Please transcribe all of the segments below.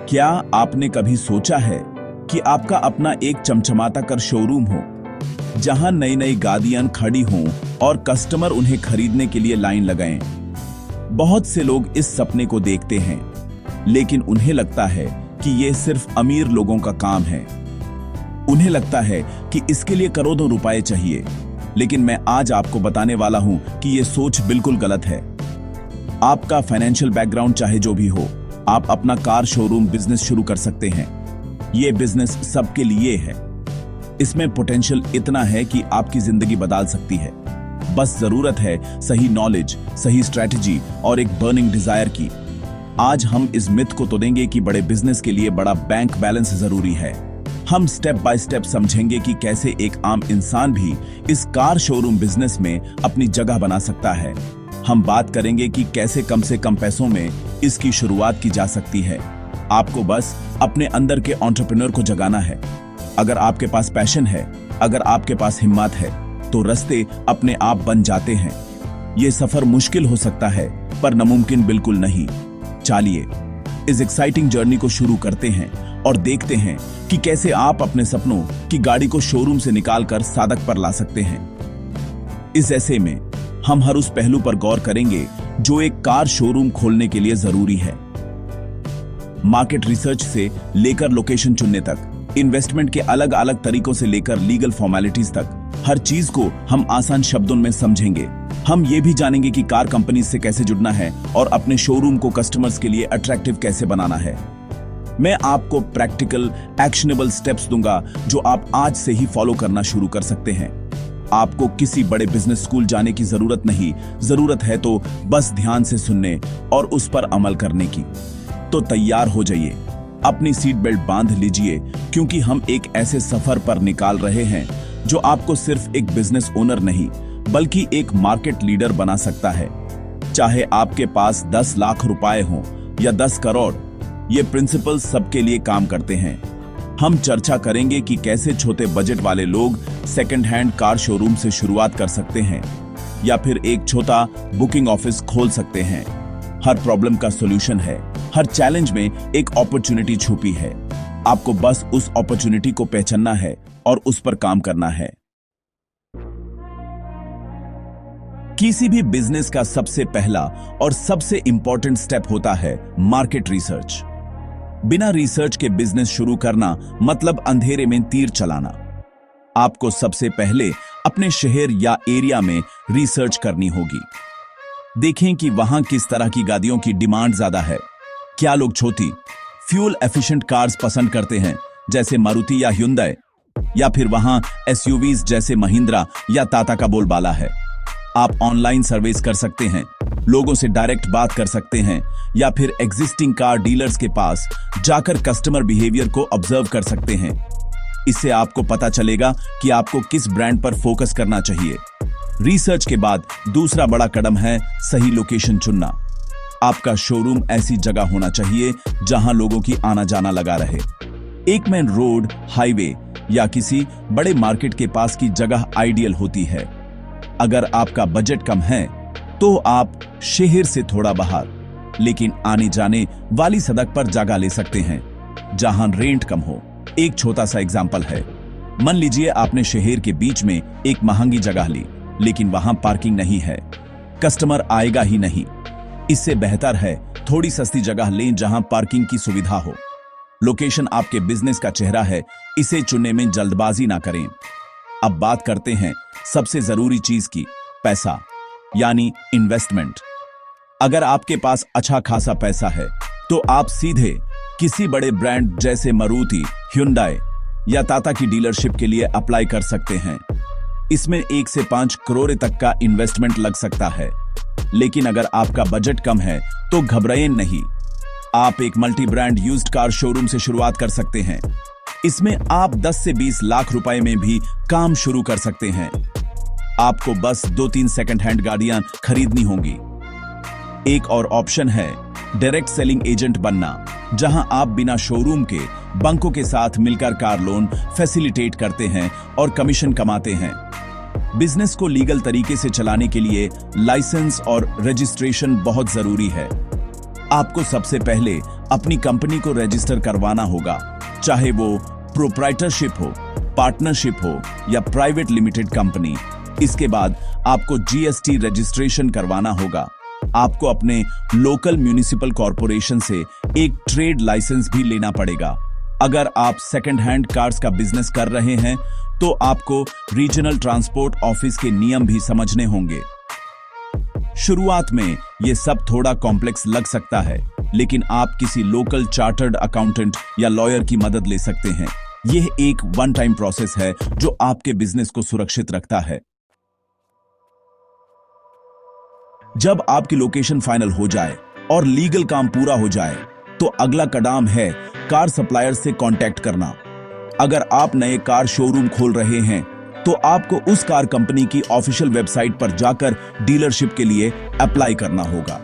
क्या आपने कभी सोचा है कि आपका अपना एक चमचमाता कर शोरूम हो, जहां नई नई गाड़ियां खड़ी हों और कस्टमर उन्हें खरीदने के लिए लाइन लगाएं? बहुत से लोग इस सपने को देखते हैं, लेकिन उन्हें लगता है कि यह सिर्फ अमीर लोगों का काम है। उन्हें लगता है कि इसके लिए करोड़ों रुपए चाहिए, लेकिन मैं आज आपको बताने वाला हूं कि यह सोच बिल्कुल गलत है। आपका फाइनेंशियल बैकग्राउंड चाहे जो भी हो, आप अपना कार शोरूम बिजनेस शुरू कर सकते हैं। यह बिजनेस सबके लिए है। इसमें पोटेंशियल इतना है कि आपकी जिंदगी बदल सकती है। बस जरूरत है सही नॉलेज, सही स्ट्रैटेजी और एक बर्निंग डिजायर की। आज हम इस मिथ को तोड़ेंगे कि बड़े बिजनेस के लिए बड़ा बैंक बैलेंस जरूरी है। हम स्टेप बाय स्टेप समझेंगे कि कैसे एक आम इंसान भी इस कार शोरूम बिजनेस में अपनी जगह बना सकता है। हम बात करेंगे कि कैसे कम से कम पैसों में इसकी शुरुआत की जा सकती है। आपको बस अपने अंदर के एंटरप्रेन्योर को जगाना है। अगर आपके पास पैशन है, अगर आपके पास हिम्मत है, तो रास्ते अपने आप बन जाते हैं। यह सफर मुश्किल हो सकता है, पर नामुमकिन बिल्कुल नहीं। चलिए इस एक्साइटिंग जर्नी को शुरू करते हैं और देखते हैं कि कैसे आप अपने सपनों की गाड़ी को शोरूम से निकालकर सड़क पर ला सकते हैं। इस ऐसे में हम हर उस पहलू पर गौर करेंगे जो एक कार शोरूम खोलने के लिए जरूरी है। मार्केट रिसर्च से लेकर लोकेशन चुनने तक, इन्वेस्टमेंट के अलग अलग तरीकों से लेकर लीगल फॉर्मेलिटीज तक, हर चीज को हम आसान शब्दों में समझेंगे। हम ये भी जानेंगे कि कार कंपनी से कैसे जुड़ना है और अपने शोरूम को कस्टमर्स के लिए अट्रैक्टिव कैसे बनाना है। मैं आपको प्रैक्टिकल एक्शनेबल स्टेप्स दूंगा जो आप आज से ही फॉलो करना शुरू कर सकते हैं। आपको किसी बड़े बिजनेस स्कूल जाने की जरूरत नहीं, जरूरत है तो बस ध्यान से सुनने और उस पर अमल करने की। तो तैयार हो जाइए, अपनी सीट बेल्ट बांध लीजिए, क्योंकि हम एक ऐसे सफर पर निकाल रहे हैं जो आपको सिर्फ एक बिजनेस ओनर नहीं, बल्कि एक मार्केट लीडर बना सकता है। चाहे आपके पास 10 लाख रुपए हो या 10 करोड़, ये प्रिंसिपल सबके लिए काम करते हैं। हम चर्चा करेंगे कि कैसे छोटे बजट वाले लोग सेकंड हैंड कार शोरूम से शुरुआत कर सकते हैं या फिर एक छोटा बुकिंग ऑफिस खोल सकते हैं। हर प्रॉब्लम का सॉल्यूशन है, हर चैलेंज में एक अपॉर्चुनिटी छुपी है। आपको बस उस अपॉर्चुनिटी को पहचानना है और उस पर काम करना है। किसी भी बिजनेस का सबसे पहला और सबसे इंपॉर्टेंट स्टेप होता है मार्केट रिसर्च। बिना रिसर्च के बिजनेस शुरू करना मतलब अंधेरे में तीर चलाना। आपको सबसे पहले अपने शहर या एरिया में रिसर्च करनी होगी। देखें कि वहां किस तरह की गाड़ियों की डिमांड ज्यादा है। क्या लोग छोटी फ्यूल एफिशिएंट कार्स पसंद करते हैं, जैसे मारुति या ह्युंडई, या फिर वहां एसयूवीज जैसे महिंद्रा या टाटा का बोलबाला है। आप ऑनलाइन सर्वेस कर सकते हैं, लोगों से डायरेक्ट बात कर सकते हैं, या फिर एग्जिस्टिंग कार डीलर्स के पास जाकर कस्टमर बिहेवियर को ऑब्जर्व कर सकते हैं। इससे आपको पता चलेगा कि आपको किस ब्रांड पर फोकस करना चाहिए। रिसर्च के बाद दूसरा बड़ा कदम है सही लोकेशन चुनना। आपका शोरूम ऐसी जगह होना चाहिए जहां लोगों की आना जाना लगा रहे। एक मेन रोड, हाईवे या किसी बड़े मार्केट के पास की जगह आइडियल होती है। अगर आपका बजट कम है तो आप शहर से थोड़ा बाहर, लेकिन आने जाने वाली सड़क पर जगह ले सकते हैं जहां रेंट कम हो। एक छोटा सा एग्जांपल है, मान लीजिए आपने शहर के बीच में एक महंगी जगह ली, लेकिन वहां पार्किंग नहीं है, कस्टमर आएगा ही नहीं। इससे बेहतर है थोड़ी सस्ती जगह लें जहां पार्किंग की सुविधा हो। लोकेशन आपके बिजनेस का चेहरा है, इसे चुनने में जल्दबाजी ना करें। अब बात करते हैं सबसे जरूरी चीज की, पैसा यानी इन्वेस्टमेंट। अगर आपके पास अच्छा खासा पैसा है तो आप सीधे किसी बड़े ब्रांड जैसे मारुति, ह्युंडई या टाटा की डीलरशिप के लिए अप्लाई कर सकते हैं। इसमें 1 से 5 करोड़ तक का इन्वेस्टमेंट लग सकता है, लेकिन अगर आपका बजट कम है तो घबराएं नहीं। आप एक multi brand used car showroom से शुरुआत कर सकते हैं। इसमें आप 10 से 20 लाख रुपए में भी काम शुरू कर सकते हैं। आपको बस 2-3 सेकंड हैंड गाड़ियां खरीदनी होंगी। एक और ऑप्शन है डायरेक्ट सेलिंग एजेंट बनना, जहां आप बिना शोरूम के बैंकों के साथ मिलकर कार लोन फैसिलिटेट करते हैं और कमीशन कमाते हैं। बिजनेस को लीगल तरीके से चलाने के लिए लाइसेंस और रजिस्ट्रेशन बहुत जरूरी है। आपको सबसे पहले अपनी कंपनी को रजिस्टर करवाना होगा, चाहे वो प्रोप्राइटरशिप हो, पार्टनरशिप हो या प्राइवेट लिमिटेड कंपनी। इसके बाद आपको जीएसटी रजिस्ट्रेशन करवाना होगा। आपको अपने लोकल म्युनिसिपल कॉरपोरेशन से एक ट्रेड लाइसेंस भी लेना पड़ेगा। अगर आप सेकंड हैंड कार्स का बिजनेस कर रहे हैं तो आपको रीजनल ट्रांसपोर्ट ऑफिस के नियम भी समझने होंगे। शुरुआत में यह सब थोड़ा कॉम्प्लेक्स लग सकता है, लेकिन आप किसी लोकल चार्टर्ड अकाउंटेंट या लॉयर की मदद ले सकते हैं। यह एक वन टाइम प्रोसेस है जो आपके बिजनेस को सुरक्षित रखता है। जब आपकी लोकेशन फाइनल हो जाए और लीगल काम पूरा हो जाए तो अगला कदम है कार सप्लायर से कांटेक्ट करना। अगर आप नए कार शोरूम खोल रहे हैं तो आपको उस कार कंपनी की ऑफिशियल वेबसाइट पर जाकर डीलरशिप के लिए अप्लाई करना होगा।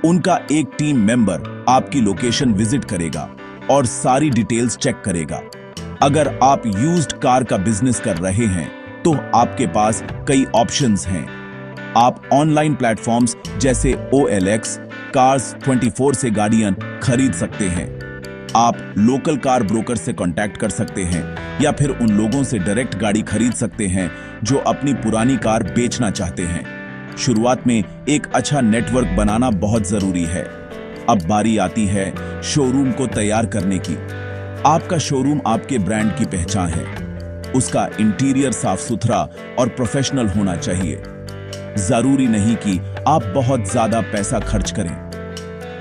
उनका एक टीम मेंबर आपकी लोकेशन विजिट करेगा और सारी डिटेल्स चेक करेगा। अगर आप यूज्ड कार का बिजनेस कर रहे हैं तो आपके पास कई ऑप्शंस हैं। आप ऑनलाइन प्लेटफॉर्म्स जैसे OLX, कार्स 24 से गाड़ियां खरीद सकते हैं। आप लोकल कार ब्रोकर से कांटेक्ट कर सकते हैं या फिर उन लोगों से डायरेक्ट गाड़ी खरीद सकते हैं जो अपनी पुरानी कार बेचना चाहते हैं। शुरुआत में एक अच्छा नेटवर्क बनाना बहुत जरूरी है। अब बारी आती है शोरूम को तैयार करने की। आपका शोरूम आपके ब्रांड की पहचान है। उसका इंटीरियर साफ सुथरा और प्रोफेशनल होना चाहिए। जरूरी नहीं कि आप बहुत ज्यादा पैसा खर्च करें।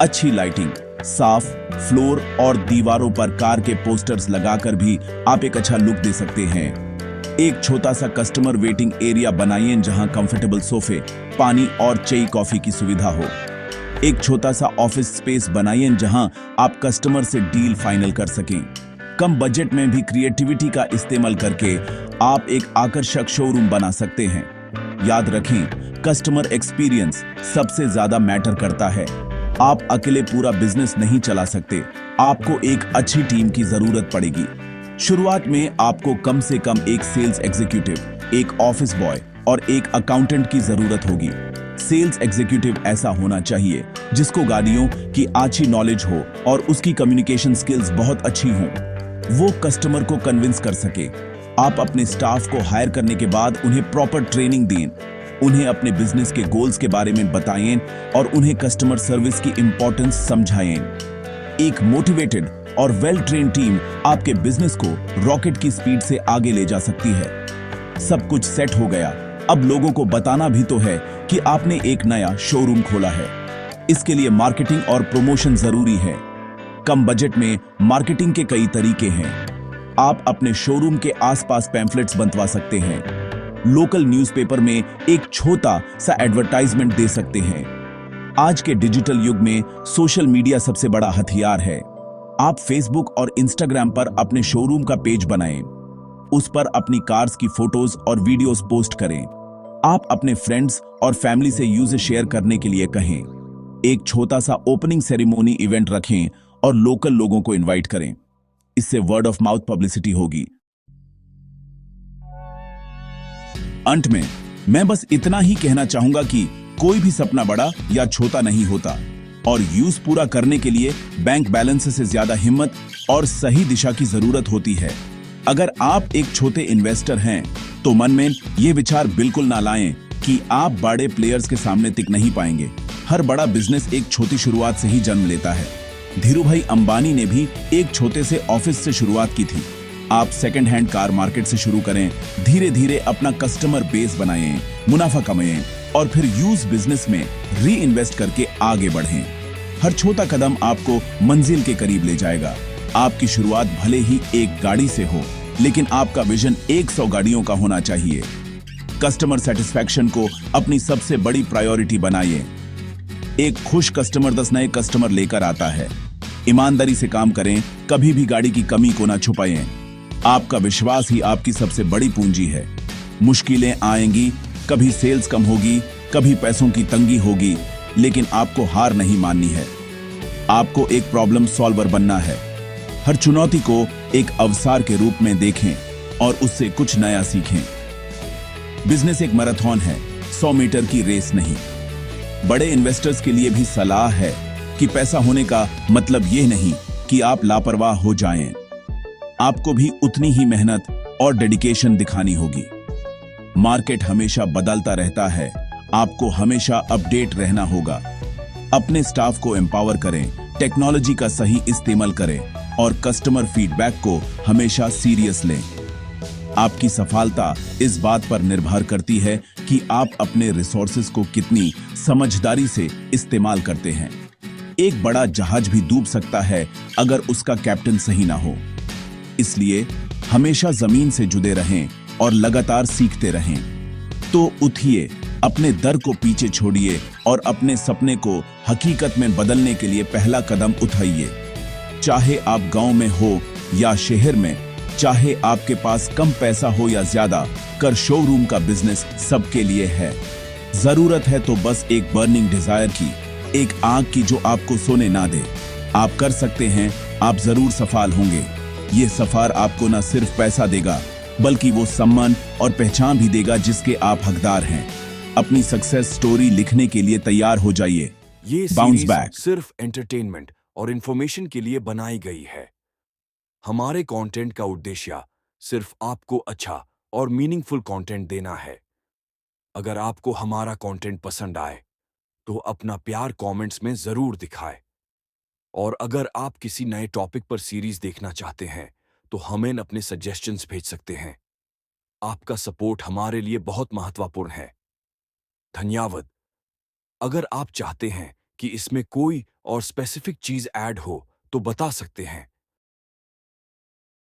अच्छी लाइटिंग, साफ फ्लोर और दीवारों पर कार के पोस्टर्स लगाकर भी आप एक अच्छा लुक दे सकते हैं। एक छोटा सा कस्टमर वेटिंग एरिया बनाइए जहां कंफर्टेबल सोफे, पानी और चाय कॉफी की सुविधा हो। एक छोटा सा ऑफिस स्पेस बनाइए जहां आप कस्टमर से डील फाइनल कर सकें। कम बजट में भी क्रिएटिविटी का इस्तेमाल करके आप एक आकर्षक शोरूम बना सकते हैं। याद रखें, कस्टमर एक्सपीरियंस सबसे ज्यादा मैटर करता है। आप अकेले पूरा बिजनेस नहीं चला सकते। आपको एक अच्छी टीम की जरूरत पड़ेगी। शुरुआत में आपको कम से कम एक सेल्स एग्जीक्यूटिव, एक ऑफिस बॉय और एक अकाउंटेंट की जरूरत होगी। सेल्स एग्जीक्यूटिव ऐसा होना चाहिए जिसको गाड़ियों की अच्छी नॉलेज हो और उसकी कम्युनिकेशन स्किल्स बहुत अच्छी हों। वो कस्टमर को कन्विंस कर सके। आप अपने स्टाफ को हायर करने के बाद उन्हें प्रॉपर ट्रेनिंग दें, उन्हें अपने बिजनेस के गोल्स के बारे में बताएं और उन्हें कस्टमर सर्विस की इंपॉर्टेंस समझाएं। एक मोटिवेटेड और वेल ट्रेन्ड टीम आपके बिजनेस को रॉकेट की स्पीड से आगे ले जा सकती है। सब कुछ सेट हो गया, अब लोगों को बताना भी तो है कि आपने एक नया शोरूम खोला है। इसके लिए मार्केटिंग और प्रमोशन जरूरी है। कम बजट में मार्केटिंग के कई तरीके हैं। आप अपने शोरूम के आसपास पैम्फलेट्स बंटवा सकते हैं। लोकल न्यूज़पेपर में एक छोटा सा एडवर्टाइजमेंट दे सकते हैं। आज के डिजिटल युग में सोशल मीडिया सबसे बड़ा हथियार है। आप फेसबुक और इंस्टाग्राम पर अपने शोरूम का पेज बनाएं। उस पर अपनी कार्स की फोटोज और वीडियोस पोस्ट करें। आप अपने फ्रेंड्स और फैमिली से यूज शेयर करने के लिए कहें। एक छोटा सा ओपनिंग सेरेमोनी इवेंट रखें और लोकल लोगों को इनवाइट करें। इससे वर्ड ऑफ माउथ पब्लिसिटी होगी। अंत में मैं बस इतना ही कहना चाहूंगा कि कोई भी सपना बड़ा या छोटा नहीं होता और यूज पूरा करने के लिए बैंक बैलेंस से ज्यादा हिम्मत और सही दिशा की जरूरत होती है। अगर आप एक छोटे इन्वेस्टर हैं तो मन में ये विचार बिल्कुल ना लाएं कि आप बड़े प्लेयर्स के सामने टिक नहीं पाएंगे। हर बड़ा बिजनेस एक छोटी शुरुआत से ही जन्म लेता है। धीरूभाई अंबानी ने भी एक छोटे से ऑफिस से शुरुआत की थी। आप सेकंड हैंड कार मार्केट से शुरू करें, धीरे धीरे अपना कस्टमर बेस बनाएं, मुनाफा कमाएं और फिर यूज बिजनेस में री इन्वेस्ट करके आगे बढ़ें। हर छोटा कदम आपको मंजिल के करीब ले जाएगा। आपकी शुरुआत भले ही एक गाड़ी से हो, लेकिन आपका विजन 100 गाड़ियों का होना चाहिए। कस्टमर सेटिस्फैक्शन को अपनी सबसे बड़ी प्रायोरिटी बनाइए। एक खुश कस्टमर 10 नए कस्टमर लेकर आता है। ईमानदारी से काम करें, कभी भी गाड़ी की कमी को ना छुपाएं। आपका विश्वास ही आपकी सबसे बड़ी पूंजी है। मुश्किलें आएंगी, कभी सेल्स कम होगी, कभी पैसों की तंगी होगी, लेकिन आपको हार नहीं माननी है। आपको एक प्रॉब्लम सॉल्वर बनना है। हर चुनौती को एक अवसर के रूप में देखें और उससे कुछ नया सीखें। बिजनेस एक मैराथन है, 100 मीटर की रेस नहीं। बड़े इन्वेस्टर्स के लिए भी सलाह है, कि पैसा होने का मतलब ये नहीं कि आप लापरवाह हो जाएं। आपको भी उतनी ही मेहनत और डेडिकेशन दिखानी होगी। मार्केट हमेशा बदलता रहता है, आपको हमेशा अपडेट रहना होगा। अपने स्टाफ को एम्पावर करें, टेक्नोलॉजी का सही इस्तेमाल करें और कस्टमर फीडबैक को हमेशा सीरियस लें। आपकी सफलता इस बात पर निर्भर करती है कि आप अपने रिसोर्सेज को कितनी समझदारी से इस्तेमाल करते हैं। एक बड़ा जहाज भी डूब सकता है अगर उसका कैप्टन सही ना हो। इसलिए हमेशा जमीन से जुड़े रहें और लगातार सीखते रहें। तो उठिए, अपने डर को पीछे छोड़िए और अपने सपने को हकीकत में बदलने के लिए पहला कदम उठाइए। चाहे आप गांव में हो या शहर में, चाहे आपके पास कम पैसा हो या ज्यादा, कर शोरूम का बिजनेस सबके लिए है। जरूरत है तो बस एक बर्निंग डिजायर की, एक आग की जो आपको सोने ना दे। आप कर सकते हैं, आप जरूर सफल होंगे। ये सफर आपको न सिर्फ पैसा देगा बल्कि वो सम्मान और पहचान भी देगा जिसके आप हकदार हैं। अपनी सक्सेस स्टोरी लिखने के लिए तैयार हो जाइए। ये बाउंस सीरीज बैक। सिर्फ एंटरटेनमेंट और इंफॉर्मेशन के लिए बनाई गई है। हमारे कंटेंट का उद्देश्य सिर्फ आपको अच्छा और मीनिंगफुल कंटेंट देना है। अगर आपको हमारा कंटेंट पसंद आए तो अपना प्यार कमेंट्स में जरूर दिखाएं। और अगर आप किसी नए टॉपिक पर सीरीज देखना चाहते हैं तो हमें अपने सजेशंस भेज सकते हैं। आपका सपोर्ट हमारे लिए बहुत महत्वपूर्ण है। धन्यवाद। अगर आप चाहते हैं कि इसमें कोई और स्पेसिफिक चीज ऐड हो तो बता सकते हैं।